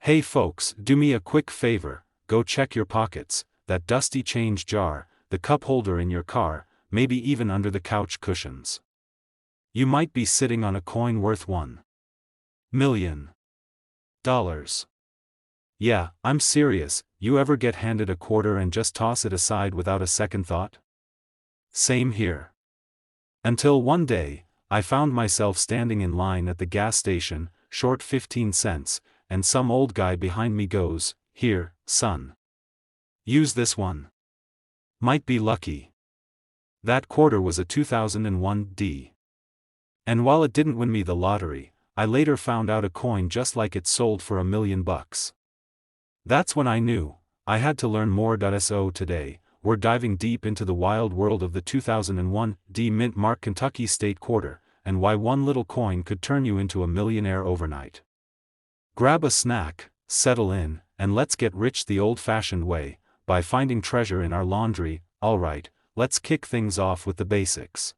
Hey folks, do me a quick favor, go check your pockets, that dusty change jar, the cup holder in your car, maybe even under the couch cushions. You might be sitting on a coin worth $1 million. Yeah, I'm serious. You ever get handed a quarter and just toss it aside without a second thought? Same here. Until one day, I found myself standing in line at the gas station, short 15 cents, and some old guy behind me goes, "Here, son. Use this one. Might be lucky." That quarter was a 2001 D. And while it didn't win me the lottery, I later found out a coin just like it sold for $1 million. That's when I knew, I had to learn more. So today, we're diving deep into the wild world of the 2001 D Mint Mark Kentucky State Quarter, and why one little coin could turn you into a millionaire overnight. Grab a snack, settle in, and let's get rich the old-fashioned way, by finding treasure in our laundry. Alright, let's kick things off with the basics.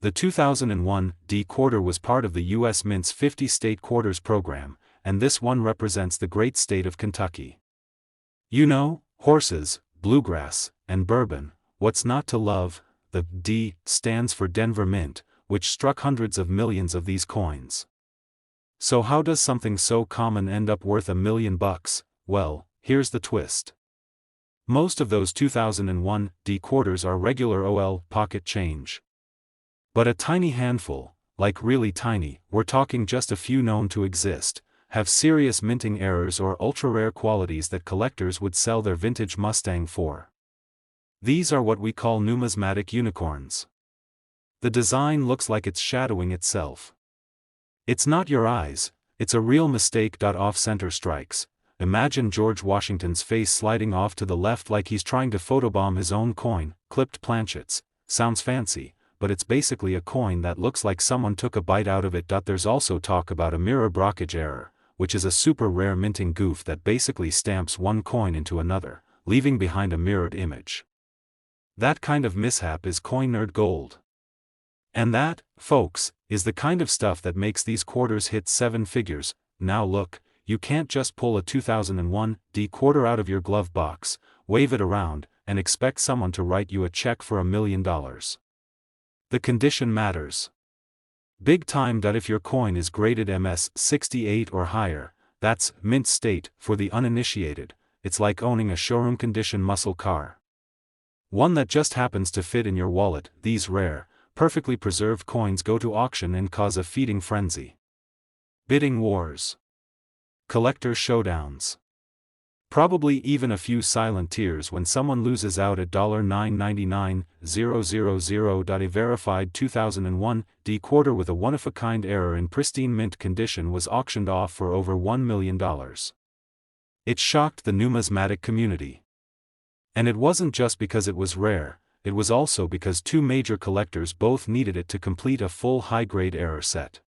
The 2001 D quarter was part of the U.S. Mint's 50 state quarters program, and this one represents the great state of Kentucky. You know, horses, bluegrass, and bourbon, what's not to love? The D stands for Denver Mint, which struck hundreds of millions of these coins. So how does something so common end up worth $1 million? Well, here's the twist. Most of those 2001 D quarters are regular OL pocket change. But a tiny handful, like really tiny, we're talking just a few known to exist, have serious minting errors or ultra-rare qualities that collectors would sell their vintage Mustang for. These are what we call numismatic unicorns. The design looks like it's shadowing itself. It's not your eyes, it's a real mistake. Off-center strikes. Imagine George Washington's face sliding off to the left like he's trying to photobomb his own coin. Clipped planchets. Sounds fancy, but it's basically a coin that looks like someone took a bite out of it. There's also talk about a mirror brokerage error, which is a super rare minting goof that basically stamps one coin into another, leaving behind a mirrored image. That kind of mishap is coin nerd gold. And that, folks, is the kind of stuff that makes these quarters hit seven figures. Now look, you can't just pull a 2001 D quarter out of your glove box, wave it around, and expect someone to write you a check for $1 million. The condition matters. Big time. If your coin is graded MS 68 or higher, that's mint state. For the uninitiated, it's like owning a showroom condition muscle car. One that just happens to fit in your wallet. These rare, perfectly preserved coins go to auction and cause a feeding frenzy. Bidding wars. Collector showdowns. Probably even a few silent tears when someone loses out at $999,000. A verified 2001 D quarter with a one-of-a-kind error in pristine mint condition was auctioned off for over $1 million. It shocked the numismatic community. And it wasn't just because it was rare, it was also because two major collectors both needed it to complete a full high-grade error set.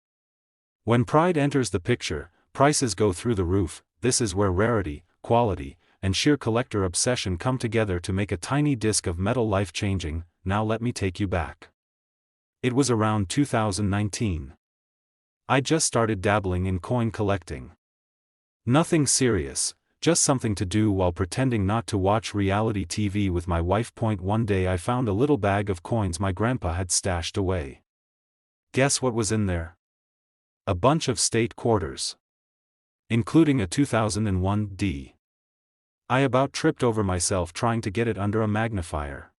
When pride enters the picture, prices go through the roof. This is where rarity, quality, and sheer collector obsession come together to make a tiny disc of metal life-changing. Now let me take you back. It was around 2019. I just started dabbling in coin collecting. Nothing serious, just something to do while pretending not to watch reality TV with my wife. One day I found a little bag of coins my grandpa had stashed away. Guess what was in there? A bunch of state quarters. Including a 2001 D. I about tripped over myself trying to get it under a magnifier.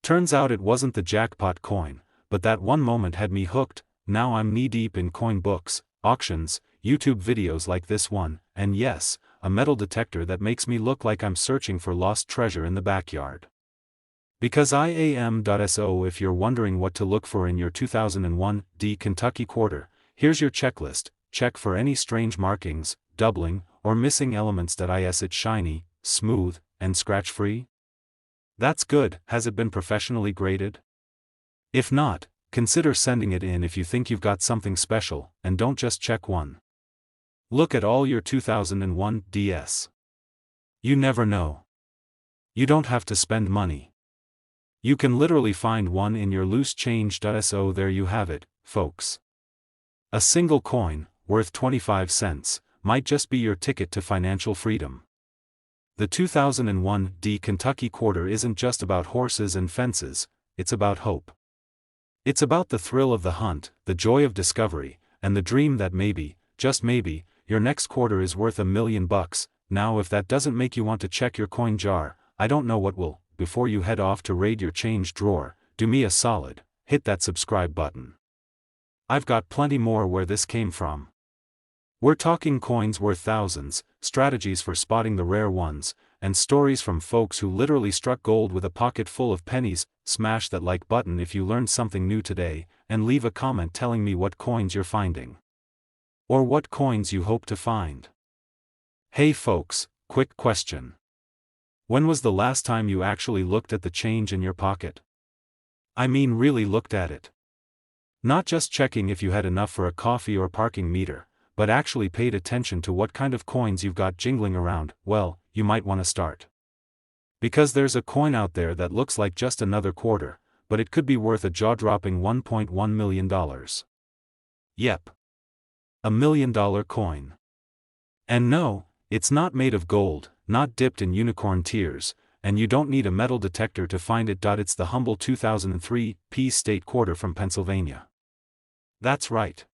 Turns out it wasn't the jackpot coin, but that one moment had me hooked. Now I'm knee-deep in coin books, auctions, YouTube videos like this one, and yes, a metal detector that makes me look like I'm searching for lost treasure in the backyard. Because I am. So if you're wondering what to look for in your 2001 D Kentucky quarter, here's your checklist. Check for any strange markings, doubling, or missing elements. Is it shiny, smooth, and scratch-free? That's good. Has it been professionally graded? If not, consider sending it in if you think you've got something special, and don't just check one. Look at all your 2001 DS. You never know. You don't have to spend money. You can literally find one in your loose change. So there you have it, folks. A single coin, worth 25 cents, might just be your ticket to financial freedom. The 2001 Kentucky quarter isn't just about horses and fences, it's about hope. It's about the thrill of the hunt, the joy of discovery, and the dream that maybe, just maybe, your next quarter is worth $1 million. Now if that doesn't make you want to check your coin jar, I don't know what will. Before you head off to raid your change drawer, do me a solid, hit that subscribe button. I've got plenty more where this came from. We're talking coins worth thousands, strategies for spotting the rare ones, and stories from folks who literally struck gold with a pocket full of pennies. Smash that like button if you learned something new today, and leave a comment telling me what coins you're finding. Or what coins you hope to find. Hey folks, quick question. When was the last time you actually looked at the change in your pocket? I mean really looked at it. Not just checking if you had enough for a coffee or parking meter, but actually paid attention to what kind of coins you've got jingling around. Well, you might want to start. Because there's a coin out there that looks like just another quarter, but it could be worth a jaw-dropping $1.1 million. Yep. $1 million coin. And no, it's not made of gold, not dipped in unicorn tears, and you don't need a metal detector to find it. It's the humble 2003 P State quarter from Pennsylvania. That's right.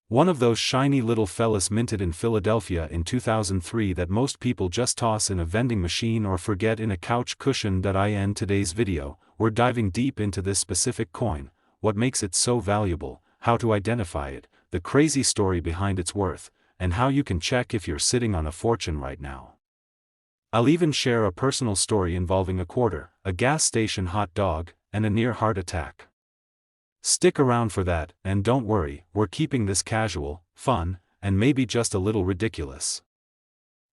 One of those shiny little fellas minted in Philadelphia in 2003 that most people just toss in a vending machine or forget in a couch cushion. In today's video, we're diving deep into this specific coin, what makes it so valuable, how to identify it, the crazy story behind its worth, and how you can check if you're sitting on a fortune right now. I'll even share a personal story involving a quarter, a gas station hot dog, and a near heart attack. Stick around for that, and don't worry, we're keeping this casual, fun, and maybe just a little ridiculous.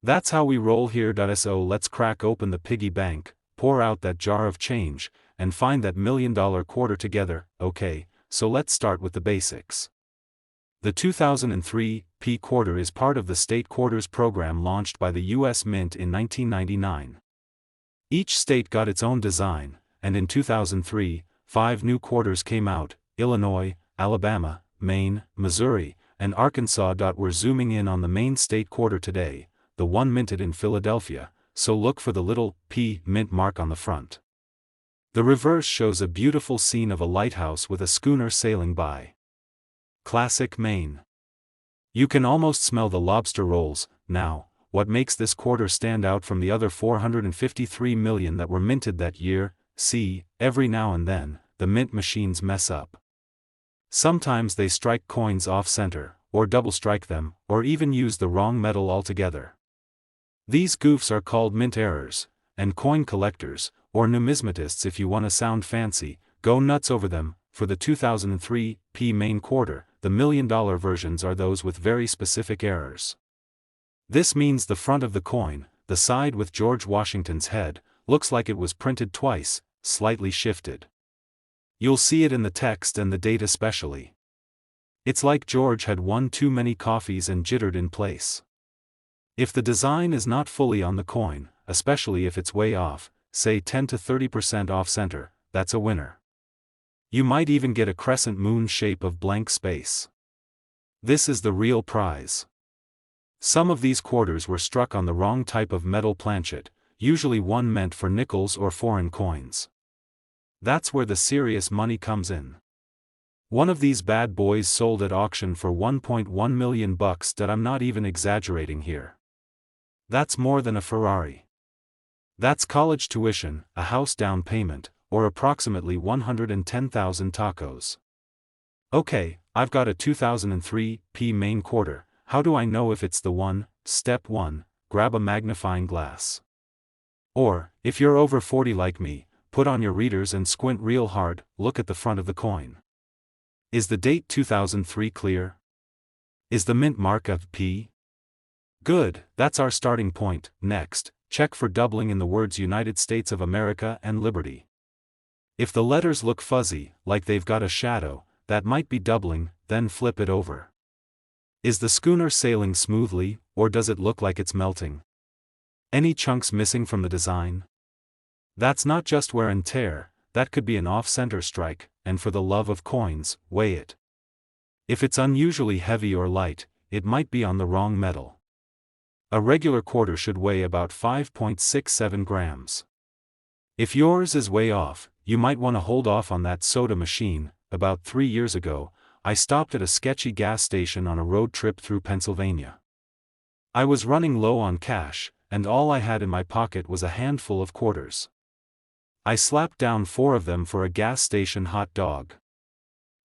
That's how we roll here. So let's crack open the piggy bank, pour out that jar of change, and find that $1 million quarter together. Okay, so let's start with the basics. The 2003 P quarter is part of the state quarters program launched by the U.S. Mint in 1999. Each state got its own design, and in 2003, 5 new quarters came out: Illinois, Alabama, Maine, Missouri, and Arkansas. We're zooming in on the main state quarter today, the one minted in Philadelphia, so look for the little P mint mark on the front. The reverse shows a beautiful scene of a lighthouse with a schooner sailing by. Classic Maine. You can almost smell the lobster rolls. Now, what makes this quarter stand out from the other 453 million that were minted that year? See, every now and then, the mint machines mess up. Sometimes they strike coins off-center, or double-strike them, or even use the wrong metal altogether. These goofs are called mint errors, and coin collectors, or numismatists if you want to sound fancy, go nuts over them. For the 2003 P main quarter, the $1 million versions are those with very specific errors. This means the front of the coin, the side with George Washington's head, looks like it was printed twice, slightly shifted. You'll see it in the text and the date especially. It's like George had one too many coffees and jittered in place. If the design is not fully on the coin, especially if it's way off, say 10 to 30% off-center, that's a winner. You might even get a crescent moon shape of blank space. This is the real prize. Some of these quarters were struck on the wrong type of metal planchet, usually one meant for nickels or foreign coins. That's where the serious money comes in. One of these bad boys sold at auction for $1.1 million. I'm not even exaggerating here. That's more than a Ferrari. That's college tuition, a house down payment, or approximately 110,000 tacos. Okay, I've got a 2003 P main quarter. How do I know if it's the one? Step 1, grab a magnifying glass. Or, if you're over 40 like me, put on your readers and squint real hard, look at the front of the coin. Is the date 2003 clear? Is the mint mark of P? Good, that's our starting point. Next, check for doubling in the words United States of America and Liberty. If the letters look fuzzy, like they've got a shadow, that might be doubling, then flip it over. Is the schooner sailing smoothly, or does it look like it's melting? Any chunks missing from the design? That's not just wear and tear, that could be an off-center strike, and for the love of coins, weigh it. If it's unusually heavy or light, it might be on the wrong metal. A regular quarter should weigh about 5.67 grams. If yours is way off, you might want to hold off on that soda machine. About 3 years ago, I stopped at a sketchy gas station on a road trip through Pennsylvania. I was running low on cash, and all I had in my pocket was a handful of quarters. I slapped down 4 of them for a gas station hot dog.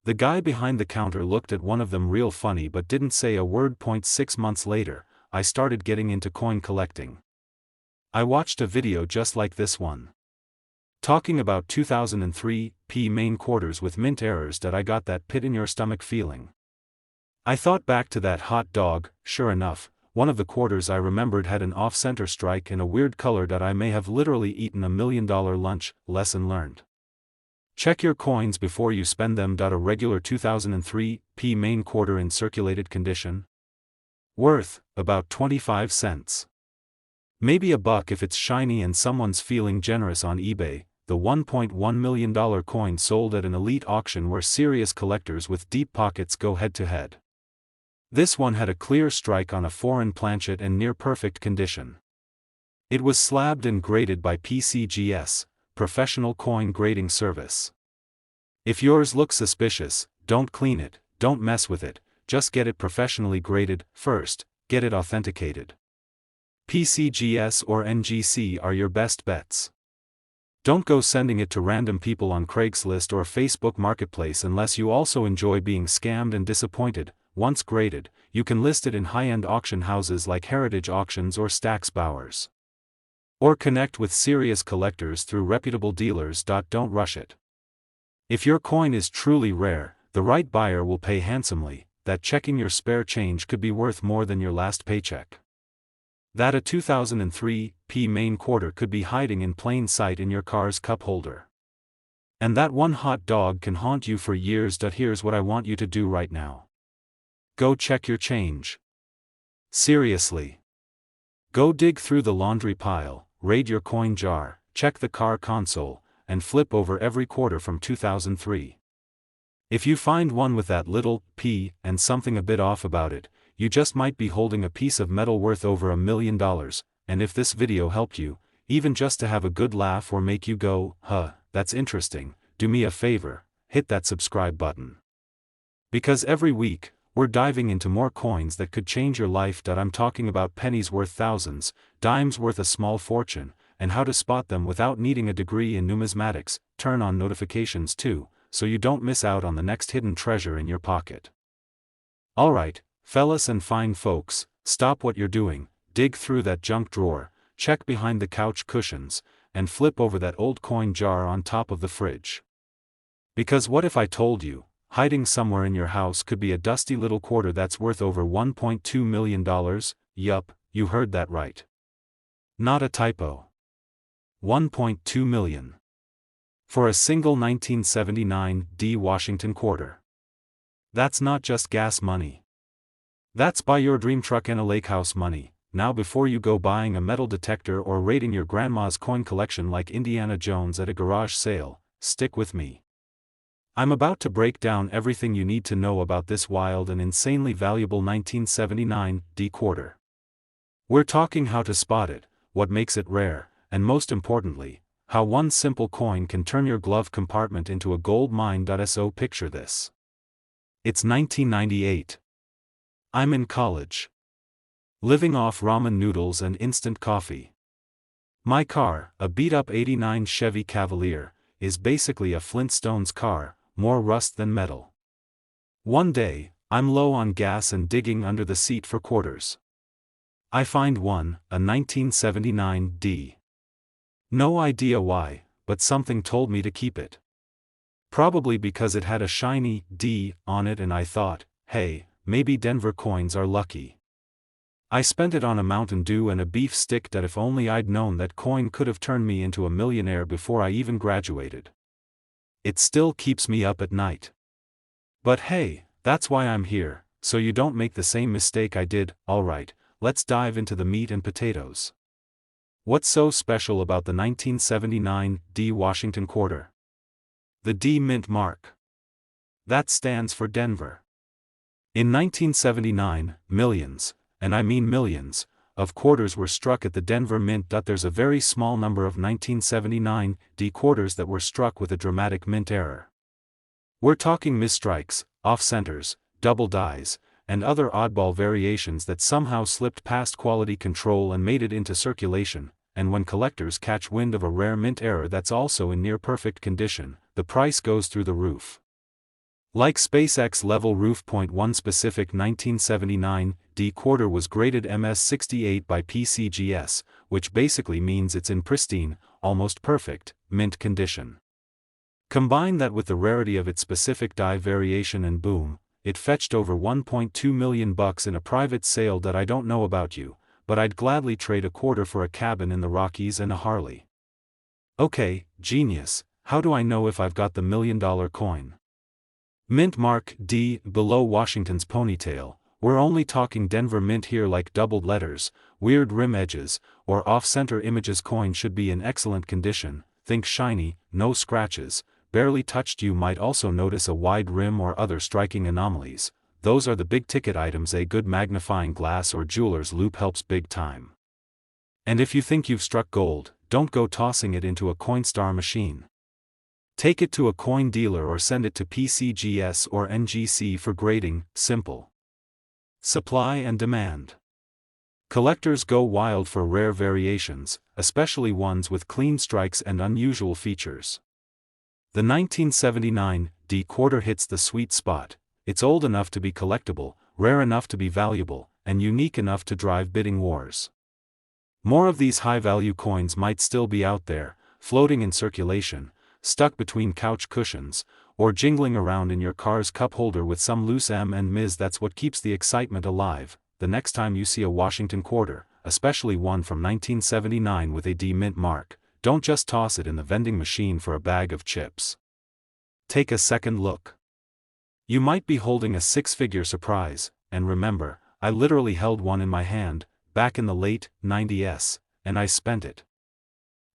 The guy behind the counter looked at one of them real funny but didn't say a word. 6 months later, I started getting into coin collecting. I watched a video just like this one, talking about 2003 Maine quarters with mint errors that I got that pit-in-your-stomach feeling. I thought back to that hot dog. Sure enough, one of the quarters I remembered had an off-center strike in a weird color that I may have literally eaten $1 million lunch. Lesson learned. Check your coins before you spend them. A regular 2003 Maine quarter in circulated condition, worth about 25 cents. Maybe $1 if it's shiny and someone's feeling generous on eBay. The $1.1 million coin sold at an elite auction where serious collectors with deep pockets go head to head. This one had a clear strike on a foreign planchet and near perfect condition. It was slabbed and graded by PCGS, Professional Coin Grading Service. If yours looks suspicious, don't clean it, don't mess with it, just get it professionally graded. First, get it authenticated. PCGS or NGC are your best bets. Don't go sending it to random people on Craigslist or Facebook Marketplace unless you also enjoy being scammed and disappointed. Once graded, you can list it in high-end auction houses like Heritage Auctions or Stack's Bowers. Or connect with serious collectors through reputable dealers. Don't rush it. If your coin is truly rare, the right buyer will pay handsomely. That checking your spare change could be worth more than your last paycheck. That a 2003 Maine quarter could be hiding in plain sight in your car's cup holder. And that one hot dog can haunt you for years. Here's what I want you to do right now. Go check your change. Seriously. Go dig through the laundry pile, raid your coin jar, check the car console, and flip over every quarter from 2003. If you find one with that little P and something a bit off about it, you just might be holding a piece of metal worth over $1 million. And if this video helped you, even just to have a good laugh or make you go, huh, that's interesting, do me a favor, hit that subscribe button. Because every week, we're diving into more coins that could change your life. I'm talking about pennies worth thousands, dimes worth a small fortune, and how to spot them without needing a degree in numismatics. Turn on notifications too, so you don't miss out on the next hidden treasure in your pocket. Alright, fellas and fine folks, stop what you're doing, dig through that junk drawer, check behind the couch cushions, and flip over that old coin jar on top of the fridge. Because what if I told you, hiding somewhere in your house could be a dusty little quarter that's worth over $1.2 million? Yup, you heard that right. Not a typo. 1.2 million. For a single 1979 D Washington quarter. That's not just gas money. That's buy your dream truck and a lake house money. Now before you go buying a metal detector or raiding your grandma's coin collection like Indiana Jones at a garage sale, stick with me. I'm about to break down everything you need to know about this wild and insanely valuable 1979 D quarter. We're talking how to spot it, what makes it rare, and most importantly, how one simple coin can turn your glove compartment into a gold mine. So picture this. It's 1998. I'm in college. Living off ramen noodles and instant coffee. My car, a beat-up '89 Chevy Cavalier, is basically a Flintstones car, more rust than metal. One day, I'm low on gas and digging under the seat for quarters. I find one, a 1979 D. No idea why, but something told me to keep it. Probably because it had a shiny D on it and I thought, hey, maybe Denver coins are lucky. I spent it on a Mountain Dew and a beef stick. If only I'd known that coin could have turned me into a millionaire before I even graduated. It still keeps me up at night. But hey, that's why I'm here, so you don't make the same mistake I did. Alright, let's dive into the meat and potatoes. What's so special about the 1979 D Washington quarter? The D mint mark. That stands for Denver. In 1979, millions, and I mean millions, of quarters were struck at the Denver Mint. There's a very small number of 1979 D quarters that were struck with a dramatic mint error. We're talking misstrikes, off-centers, double dies, and other oddball variations that somehow slipped past quality control and made it into circulation, and when collectors catch wind of a rare mint error that's also in near-perfect condition, the price goes through the roof. Like SpaceX level roof. One specific 1979 D quarter was graded MS68 by PCGS, which basically means it's in pristine, almost perfect, mint condition. Combine that with the rarity of its specific die variation and boom, it fetched over $1.2 million in a private sale. That I don't know about you, but I'd gladly trade a quarter for a cabin in the Rockies and a Harley. Okay, genius, how do I know if I've got the $1 million coin? Mint mark D below Washington's ponytail. We're only talking Denver Mint here, like doubled letters, weird rim edges, or off-center images. Coin should be in excellent condition, think shiny, no scratches, barely touched. You might also notice a wide rim or other striking anomalies. Those are the big-ticket items. A good magnifying glass or jeweler's loupe helps big time. And if you think you've struck gold, don't go tossing it into a Coinstar machine. Take it to a coin dealer or send it to PCGS or NGC for grading. Simple. Supply and demand. Collectors go wild for rare variations, especially ones with clean strikes and unusual features. The 1979 D quarter hits the sweet spot. It's old enough to be collectible, rare enough to be valuable, and unique enough to drive bidding wars. More of these high-value coins might still be out there, floating in circulation, stuck between couch cushions, or jingling around in your car's cup holder with some loose M and Ms. That's what keeps the excitement alive. The next time you see a Washington quarter, especially one from 1979 with a D mint mark, don't just toss it in the vending machine for a bag of chips. Take a second look. You might be holding a six-figure surprise, and remember, I literally held one in my hand, back in the late 90s, and I spent it.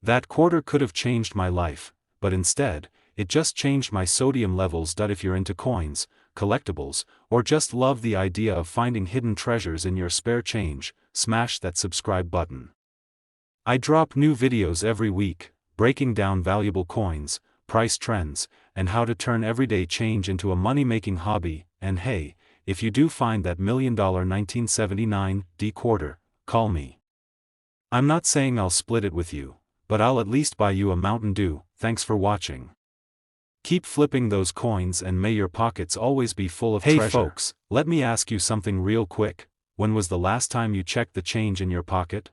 That quarter could have changed my life, but instead, it just changed my sodium levels. If you're into coins, collectibles, or just love the idea of finding hidden treasures in your spare change, smash that subscribe button. I drop new videos every week, breaking down valuable coins, price trends, and how to turn everyday change into a money-making hobby. And hey, if you do find that $1 million 1979 D quarter, call me. I'm not saying I'll split it with you, but I'll at least buy you a Mountain Dew. Thanks for watching. Keep flipping those coins and may your pockets always be full of treasure. Hey folks, let me ask you something real quick. When was the last time you checked the change in your pocket?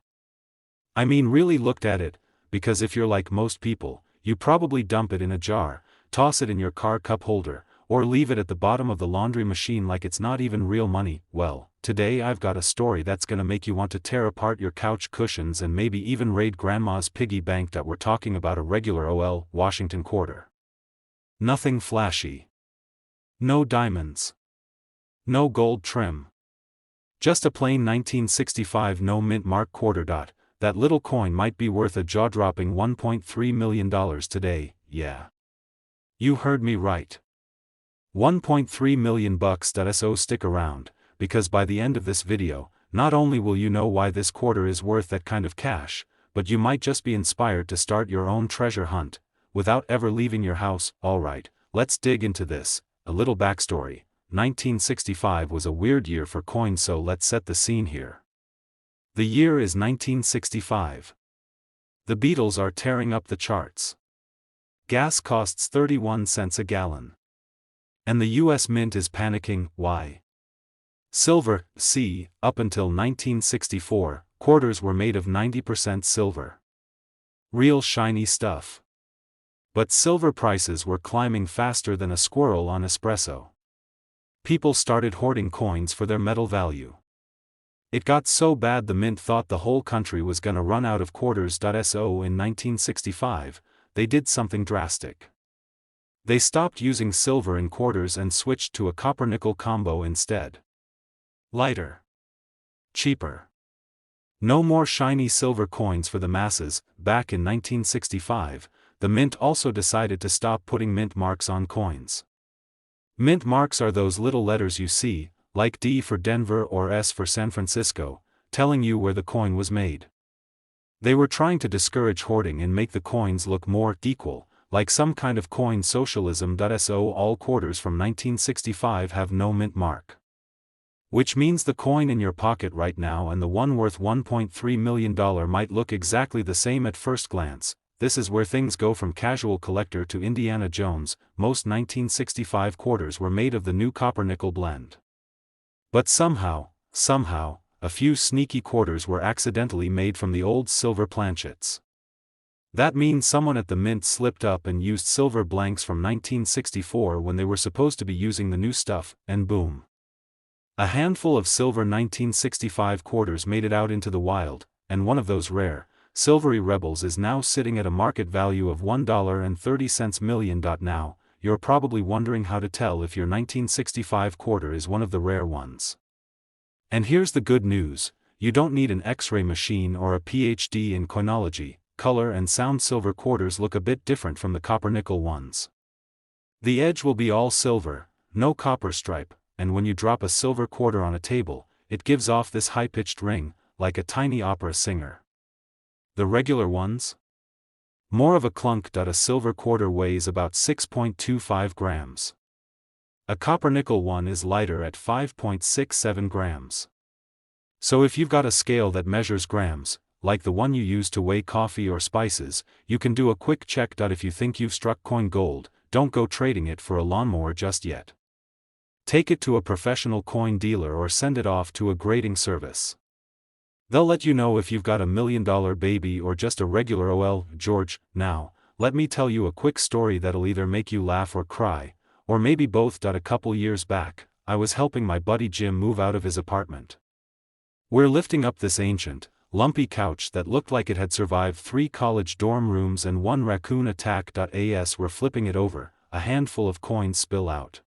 I mean, really looked at it, because if you're like most people, you probably dump it in a jar, toss it in your car cup holder, or leave it at the bottom of the laundry machine like it's not even real money. Well, today I've got a story that's gonna make you want to tear apart your couch cushions and maybe even raid grandma's piggy bank. We're talking about a regular OL Washington quarter. Nothing flashy. No diamonds. No gold trim. Just a plain 1965 no mint mark quarter. That little coin might be worth a jaw-dropping $1.3 million today. Yeah. You heard me right. $1.3 million. So stick around, because by the end of this video, not only will you know why this quarter is worth that kind of cash, but you might just be inspired to start your own treasure hunt, without ever leaving your house. Alright, let's dig into this. A little backstory. 1965 was a weird year for coins, so let's set the scene here. The year is 1965. The Beatles are tearing up the charts. Gas costs 31 cents a gallon. And the US Mint is panicking. Why? Silver. See, up until 1964, quarters were made of 90% silver. Real shiny stuff. But silver prices were climbing faster than a squirrel on espresso. People started hoarding coins for their metal value. It got so bad the mint thought the whole country was gonna run out of quarters. So in 1965, they did something drastic. They stopped using silver in quarters and switched to a copper-nickel combo instead. Lighter. Cheaper. No more shiny silver coins for the masses. Back in 1965, the mint also decided to stop putting mint marks on coins. Mint marks are those little letters you see, like D for Denver or S for San Francisco, telling you where the coin was made. They were trying to discourage hoarding and make the coins look more equal, like some kind of coin socialism. So all quarters from 1965 have no mint mark. Which means the coin in your pocket right now and the one worth $1.3 million might look exactly the same at first glance. This is where things go from casual collector to Indiana Jones. Most 1965 quarters were made of the new copper-nickel blend. But somehow, a few sneaky quarters were accidentally made from the old silver planchets. That means someone at the mint slipped up and used silver blanks from 1964 when they were supposed to be using the new stuff, and boom. A handful of silver 1965 quarters made it out into the wild, and one of those rare, silvery rebels is now sitting at a market value of $1.30 million. Now, you're probably wondering how to tell if your 1965 quarter is one of the rare ones. And here's the good news: you don't need an X-ray machine or a PhD in coinology. Color and sound silver quarters look a bit different from the copper-nickel ones. The edge will be all silver, no copper stripe, and when you drop a silver quarter on a table, it gives off this high-pitched ring, like a tiny opera singer. The regular ones? More of a clunk. A silver quarter weighs about 6.25 grams. A copper-nickel one is lighter at 5.67 grams. So if you've got a scale that measures grams, like the one you use to weigh coffee or spices, you can do a quick check. If you think you've struck coin gold, don't go trading it for a lawnmower just yet. Take it to a professional coin dealer or send it off to a grading service. They'll let you know if you've got $1 million baby or just a regular OL. George, now, let me tell you a quick story that'll either make you laugh or cry, or maybe both. A couple years back, I was helping my buddy Jim move out of his apartment. We're lifting up this ancient, lumpy couch that looked like it had survived 3 college dorm rooms and 1 raccoon attack. As we're flipping it over, a handful of coins spill out.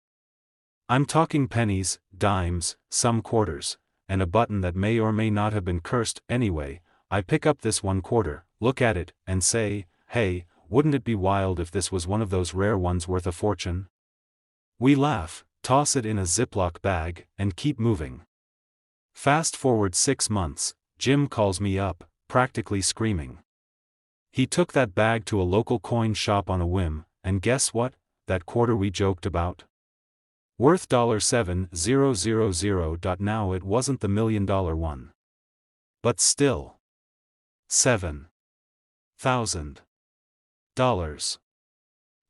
I'm talking pennies, dimes, some quarters, and a button that may or may not have been cursed. Anyway, I pick up this 1 quarter, look at it, and say, hey, wouldn't it be wild if this was one of those rare ones worth a fortune? We laugh, toss it in a Ziploc bag, and keep moving. Fast forward 6 months, Jim calls me up, practically screaming. He took that bag to a local coin shop on a whim, and guess what? That quarter we joked about? Worth $7,000. Now it wasn't the $1 million one. But still. $7,000.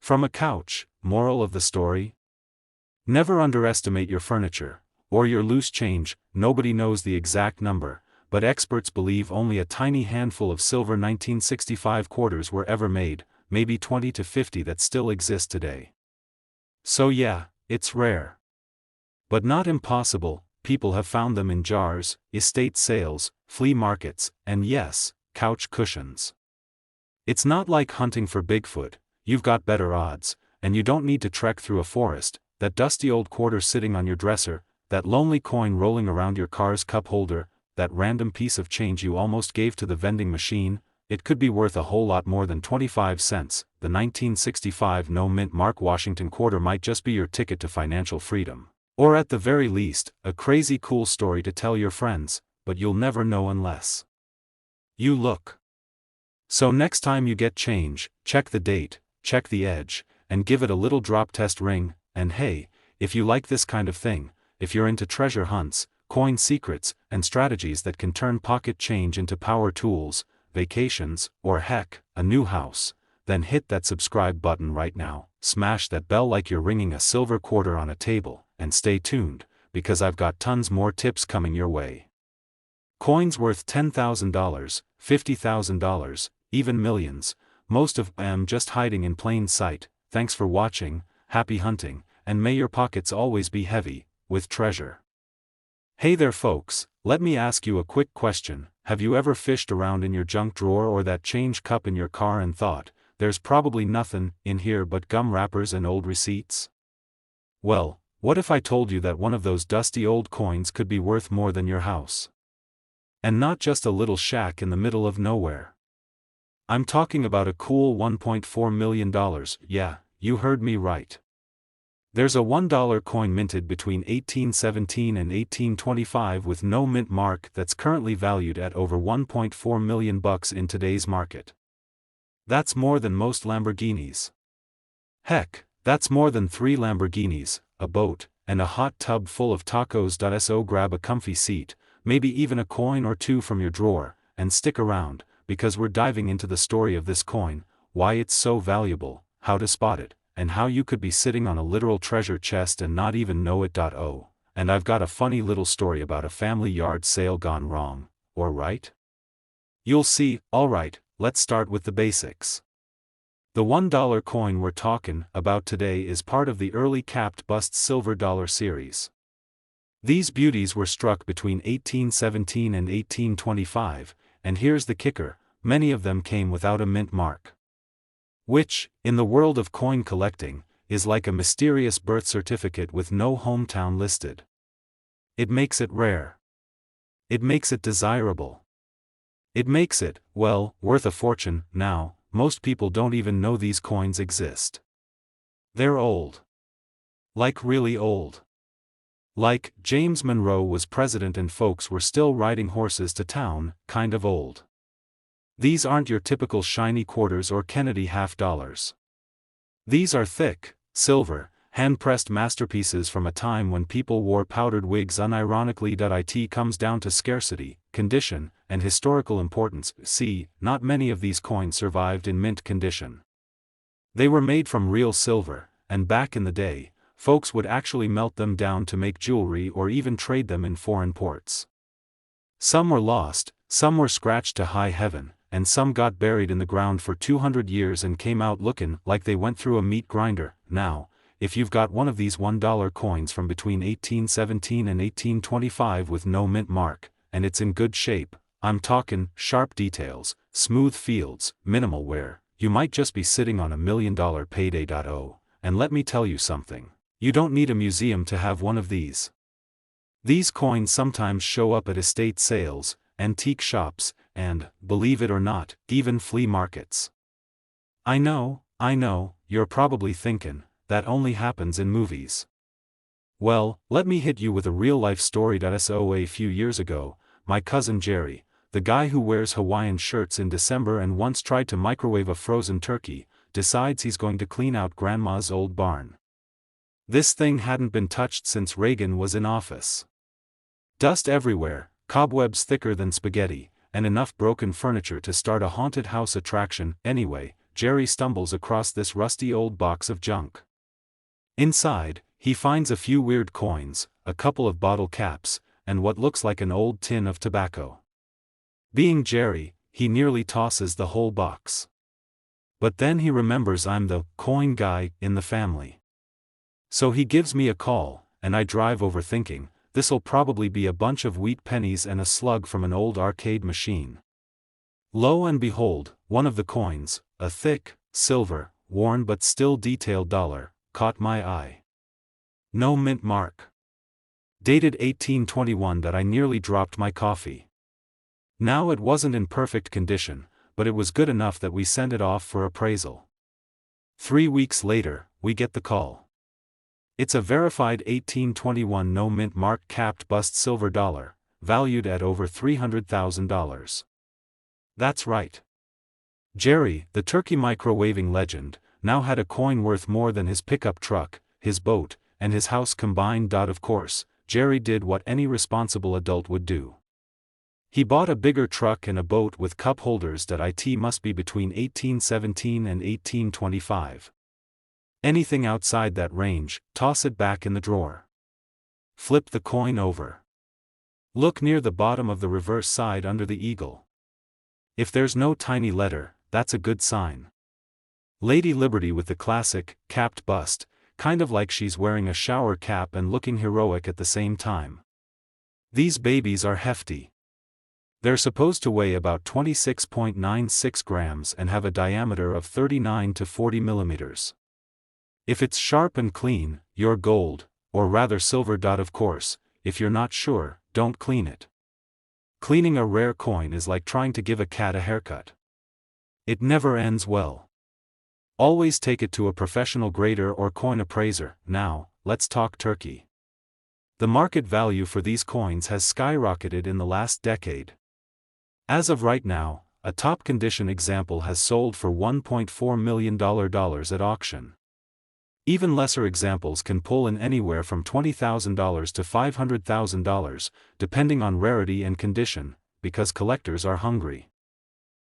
From a couch. Moral of the story? Never underestimate your furniture, or your loose change. Nobody knows the exact number, but experts believe only a tiny handful of silver 1965 quarters were ever made, maybe 20 to 50 that still exist today. So yeah, it's rare. But not impossible. People have found them in jars, estate sales, flea markets, and yes, couch cushions. It's not like hunting for Bigfoot. You've got better odds, and you don't need to trek through a forest. That dusty old quarter sitting on your dresser, that lonely coin rolling around your car's cup holder, that random piece of change you almost gave to the vending machine, it could be worth a whole lot more than 25 cents. The 1965 no mint mark Washington quarter might just be your ticket to financial freedom. Or at the very least, a crazy cool story to tell your friends, but you'll never know unless you look. So next time you get change, check the date, check the edge, and give it a little drop test ring. And hey, if you like this kind of thing, if you're into treasure hunts, coin secrets, and strategies that can turn pocket change into power tools, vacations, or heck, a new house, then hit that subscribe button right now, smash that bell like you're ringing a silver quarter on a table, and stay tuned, because I've got tons more tips coming your way. Coins worth $10,000, $50,000, even millions, most of them just hiding in plain sight. Thanks for watching, happy hunting, and may your pockets always be heavy with treasure. Hey there folks, let me ask you a quick question. Have you ever fished around in your junk drawer or that change cup in your car and thought, there's probably nothing in here but gum wrappers and old receipts? Well, what if I told you that one of those dusty old coins could be worth more than your house? And not just a little shack in the middle of nowhere. I'm talking about a cool $1.4 million. Yeah, you heard me right. There's a $1 coin minted between 1817 and 1825 with no mint mark that's currently valued at over $1.4 million in today's market. That's more than most Lamborghinis. Heck, that's more than 3 Lamborghinis, a boat, and a hot tub full of tacos. So grab a comfy seat, maybe even a coin or two from your drawer, and stick around, because we're diving into the story of this coin, why it's so valuable, how to spot it, and how you could be sitting on a literal treasure chest and not even know it. Oh, and I've got a funny little story about a family yard sale gone wrong, or right? You'll see. Alright, let's start with the basics. The $1 coin we're talking about today is part of the early capped bust silver dollar series. These beauties were struck between 1817 and 1825, and here's the kicker, many of them came without a mint mark. Which, in the world of coin collecting, is like a mysterious birth certificate with no hometown listed. It makes it rare. It makes it desirable. It makes it, well, worth a fortune. Now, most people don't even know these coins exist. They're old. Like really old. Like, James Monroe was president and folks were still riding horses to town, kind of old. These aren't your typical shiny quarters or Kennedy half-dollars. These are thick, silver, hand-pressed masterpieces from a time when people wore powdered wigs unironically. It comes down to scarcity, condition, and historical importance. See, not many of these coins survived in mint condition. They were made from real silver, and back in the day, folks would actually melt them down to make jewelry or even trade them in foreign ports. Some were lost, some were scratched to high heaven, and some got buried in the ground for 200 years and came out looking like they went through a meat grinder. Now, if you've got one of these $1 coins from between 1817 and 1825 with no mint mark, and it's in good shape, I'm talking sharp details, smooth fields, minimal wear, you might just be sitting on $1 million payday. Oh, and let me tell you something, you don't need a museum to have one of these. These coins sometimes show up at estate sales, antique shops, and, believe it or not, even flea markets. I know, you're probably thinking, that only happens in movies. Well, let me hit you with a real-life story. So a few years ago, my cousin Jerry, the guy who wears Hawaiian shirts in December and once tried to microwave a frozen turkey, decides he's going to clean out Grandma's old barn. This thing hadn't been touched since Reagan was in office. Dust everywhere, cobwebs thicker than spaghetti, and enough broken furniture to start a haunted house attraction. Anyway, Jerry stumbles across this rusty old box of junk. Inside, he finds a few weird coins, a couple of bottle caps, and what looks like an old tin of tobacco. Being Jerry, he nearly tosses the whole box. But then he remembers I'm the coin guy in the family. So he gives me a call, and I drive over thinking, this'll probably be a bunch of wheat pennies and a slug from an old arcade machine. Lo and behold, one of the coins, a thick, silver, worn but still detailed dollar, caught my eye. No mint mark. Dated 1821. I nearly dropped my coffee. Now it wasn't in perfect condition, but it was good enough that we sent it off for appraisal. 3 weeks later, we get the call. It's a verified 1821 no mint mark capped bust silver dollar, valued at over $300,000. That's right. Jerry, the turkey microwaving legend, now had a coin worth more than his pickup truck, his boat, and his house combined. Of course, Jerry did what any responsible adult would do. He bought a bigger truck and a boat with cup holders. It must be between 1817 and 1825. Anything outside that range, toss it back in the drawer. Flip the coin over. Look near the bottom of the reverse side under the eagle. If there's no tiny letter, that's a good sign. Lady Liberty with the classic, capped bust, kind of like she's wearing a shower cap and looking heroic at the same time. These babies are hefty. They're supposed to weigh about 26.96 grams and have a diameter of 39 to 40 millimeters. If it's sharp and clean, you're gold, or rather silver. Of course, if you're not sure, don't clean it. Cleaning a rare coin is like trying to give a cat a haircut. It never ends well. Always take it to a professional grader or coin appraiser. Now, let's talk turkey. The market value for these coins has skyrocketed in the last decade. As of right now, a top condition example has sold for $1.4 million at auction. Even lesser examples can pull in anywhere from $20,000 to $500,000, depending on rarity and condition, because collectors are hungry.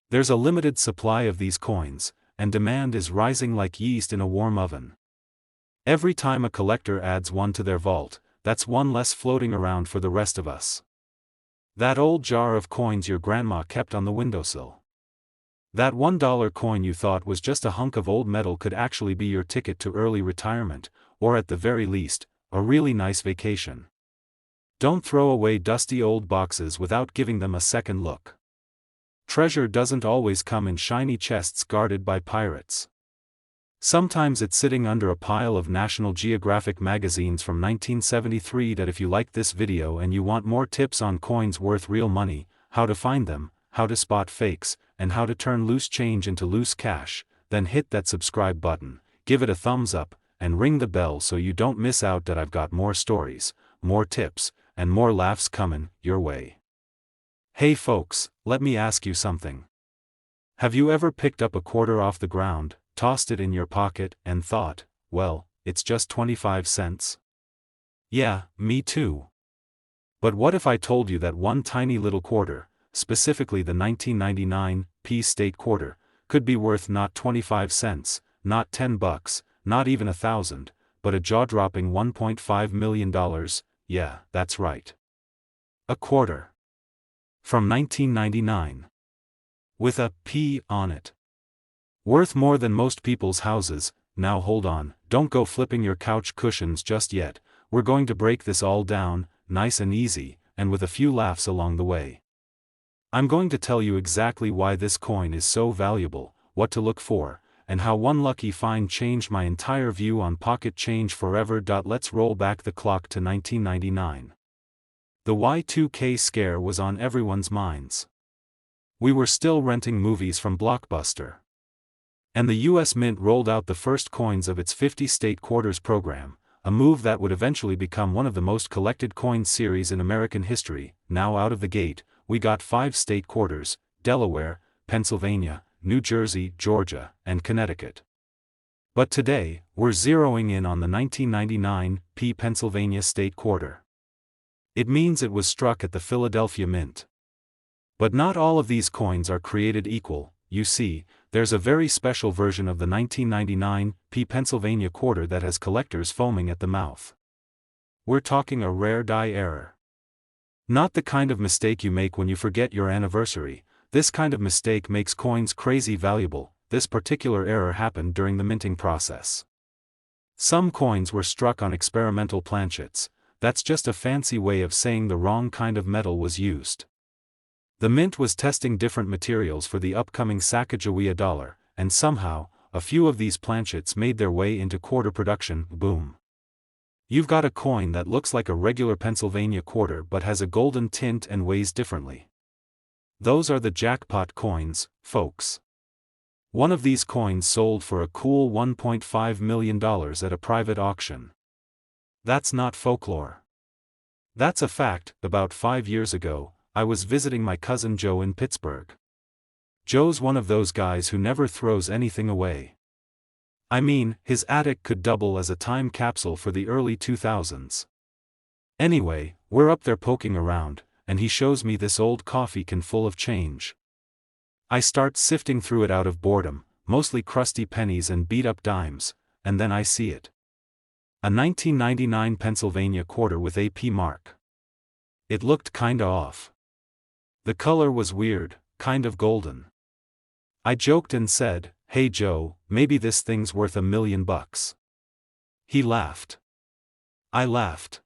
There's a limited supply of these coins, and demand is rising like yeast in a warm oven. Every time a collector adds one to their vault, that's one less floating around for the rest of us. That old jar of coins your grandma kept on the windowsill. That $1 coin you thought was just a hunk of old metal could actually be your ticket to early retirement, or at the very least, a really nice vacation. Don't throw away dusty old boxes without giving them a second look. Treasure doesn't always come in shiny chests guarded by pirates. Sometimes it's sitting under a pile of National Geographic magazines from 1973. That if you like this video and you want more tips on coins worth real money, how to find them, how to spot fakes, and how to turn loose change into loose cash, then hit that subscribe button, give it a thumbs up, and ring the bell so you don't miss out. That I've got more stories, more tips, and more laughs coming your way. Hey folks, let me ask you something. Have you ever picked up a quarter off the ground, tossed it in your pocket, and thought, well, it's just 25 cents? Yeah, me too. But what if I told you that one tiny little quarter, specifically the 1999 P State quarter, could be worth not 25 cents, not $10, not even 1,000, but a jaw-dropping $1.5 million? Yeah, that's right. A quarter. From 1999. With a P on it. Worth more than most people's houses. Now hold on, don't go flipping your couch cushions just yet. We're going to break this all down, nice and easy, and with a few laughs along the way. I'm going to tell you exactly why this coin is so valuable, what to look for, and how one lucky find changed my entire view on pocket change forever. Let's roll back the clock to 1999. The Y2K scare was on everyone's minds. We were still renting movies from Blockbuster. And the US Mint rolled out the first coins of its 50 state quarters program, a move that would eventually become one of the most collected coin series in American history. Now out of the gate, we got 5 state quarters: Delaware, Pennsylvania, New Jersey, Georgia, and Connecticut. But today, we're zeroing in on the 1999 P Pennsylvania state quarter. It means it was struck at the Philadelphia Mint. But not all of these coins are created equal. You see, there's a very special version of the 1999 P Pennsylvania quarter that has collectors foaming at the mouth. We're talking a rare die error. Not the kind of mistake you make when you forget your anniversary. This kind of mistake makes coins crazy valuable. This particular error happened during the minting process. Some coins were struck on experimental planchets. That's just a fancy way of saying the wrong kind of metal was used. The mint was testing different materials for the upcoming Sacagawea dollar, and somehow, a few of these planchets made their way into quarter production. Boom. You've got a coin that looks like a regular Pennsylvania quarter but has a golden tint and weighs differently. Those are the jackpot coins, folks. One of these coins sold for a cool $1.5 million at a private auction. That's not folklore. That's a fact. About 5 years ago, I was visiting my cousin Joe in Pittsburgh. Joe's one of those guys who never throws anything away. I mean, his attic could double as a time capsule for the early 2000s. Anyway, we're up there poking around, and he shows me this old coffee can full of change. I start sifting through it out of boredom, mostly crusty pennies and beat-up dimes, and then I see it. A 1999 Pennsylvania quarter with AP mark. It looked kinda off. The color was weird, kind of golden. I joked and said, "Hey Joe, maybe this thing's worth $1 million." He laughed. I laughed.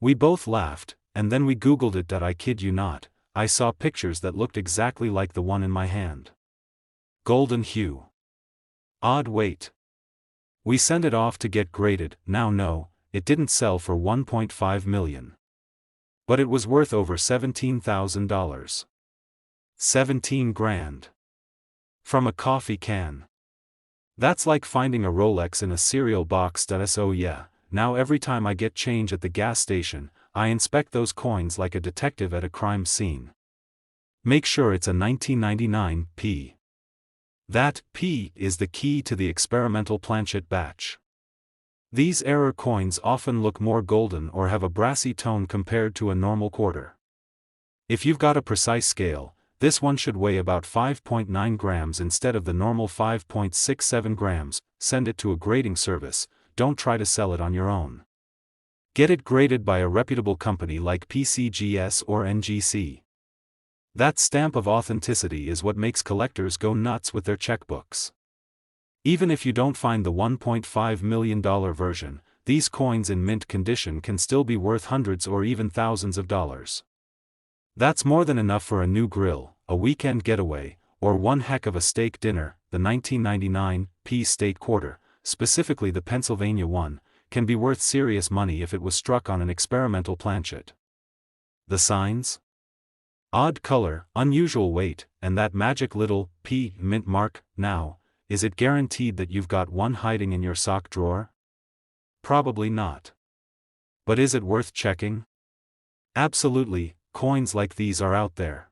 We both laughed, and then we Googled it. I kid you not, I saw pictures that looked exactly like the one in my hand. Golden hue. Odd weight. We sent it off to get graded. Now no, it didn't sell for $1.5 million. But it was worth over $17,000. 17 grand. From a coffee can. That's like finding a Rolex in a cereal box. So yeah, now every time I get change at the gas station, I inspect those coins like a detective at a crime scene. Make sure it's a 1999 P. That P is the key to the experimental planchet batch. These error coins often look more golden or have a brassy tone compared to a normal quarter. If you've got a precise scale, this one should weigh about 5.9 grams instead of the normal 5.67 grams. Send it to a grading service, don't try to sell it on your own. Get it graded by a reputable company like PCGS or NGC. That stamp of authenticity is what makes collectors go nuts with their checkbooks. Even if you don't find the $1.5 million version, these coins in mint condition can still be worth hundreds or even thousands of dollars. That's more than enough for a new grill, a weekend getaway, or one heck of a steak dinner. The 1999 P State Quarter, specifically the Pennsylvania one, can be worth serious money if it was struck on an experimental planchet. The signs? Odd color, unusual weight, and that magic little P mint mark. Now, is it guaranteed that you've got one hiding in your sock drawer? Probably not. But is it worth checking? Absolutely. Coins like these are out there.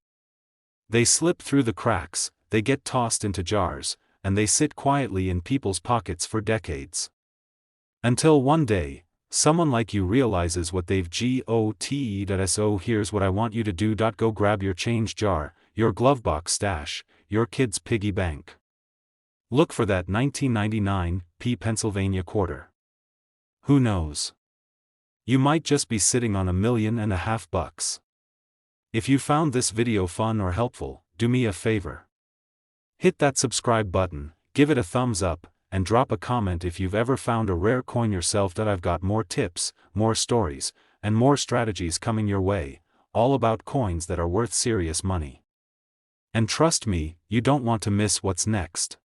They slip through the cracks, they get tossed into jars, and they sit quietly in people's pockets for decades. Until one day, someone like you realizes what they've got. So here's what I want you to do. Go grab your change jar, your glovebox stash, your kid's piggy bank. Look for that 1999 P Pennsylvania quarter. Who knows? You might just be sitting on $1.5 million. If you found this video fun or helpful, do me a favor. Hit that subscribe button, give it a thumbs up, and drop a comment if you've ever found a rare coin yourself. I've got more tips, more stories, and more strategies coming your way, all about coins that are worth serious money. And trust me, you don't want to miss what's next.